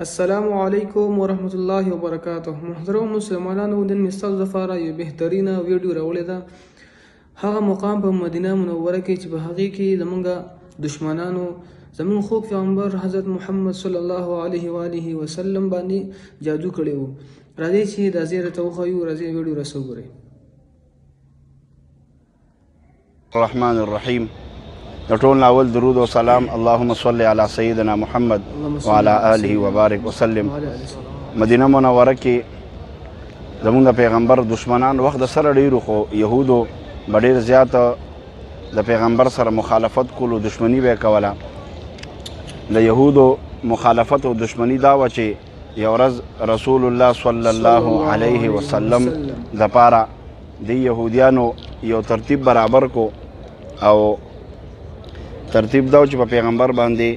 السلام علیکم ورحمت الله وبرکاته. محترم مسلمانانو، نن مې ستاسو لپاره یو بهترینه ویډیو راوړې ده. هغه مقام په مدینه منوره کې چې په هغې کې زموږ دشمنانو زموږ خوږ پیغمبر حضرت محمد صلی الله علیه و آله وسلم باندې جادو کړی و. راځئ چې دا ځای راته وښیو. راځئ ویډیو راسه وګورئ. الرحمن الرحیم. د ټول اول درود و سلام اللهم صل علی سیدنا محمد وعلى آله وبارک وسلم. مدینه منوره کې زموږ پیغمبر دشمنان وخت د سره ډیرو، خو یهودو به ډیر زیات د پیغمبر سره مخالفت کولو، دشمنی به کوله. د یهودو مخالفت او دشمنی دا وه چې یو ورځ رسول الله صلی الله علیه وسلم د پاره د یهودیانو یو ترتیب برابر کو، او ترتیب دا چې په پیغمبر باندې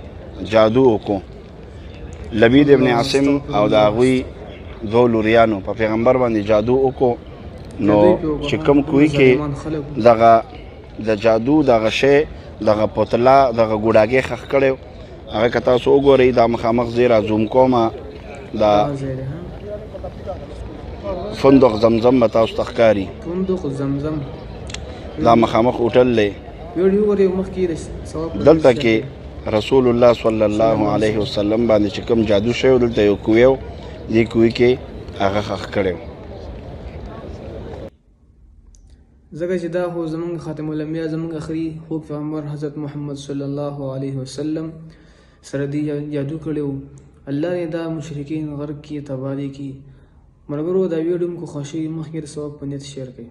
جادو وکړو. لبید ابن عاصم او د هغوی دوه لوریانو په پیغمبر باندې جادو وکړو. نو چې کوم کوی کې دغه د جادو دغه شی دغه پتلا دغه ګوډاګې خښ کړی، هغه که تاسو وګورئ دا مخامخ زه را زوم کومه، دا فندق زمزم به تاسو ته ښکاري. فندق زمزم دا مخامخ هوټل دی. دلته کې رسول الله صلی الله علیه وسلم باندې چې کوم جادو شوی، دلته یو کوی و، دې کوی کې هغه ښخ کړی و. ځکه چې دا خو زموږ خاتم الانبیا زموږ اخري خوږ پیغمبر حضرت محمد صلی الله علیه وسلم سره دې جادو کړی و. الله دې دا مشرکین غرق کړي، تباه دې کړي. ملګرو دا ویډیو مو خوښوي، مخکې د ثواب په نیت شیر کړئ.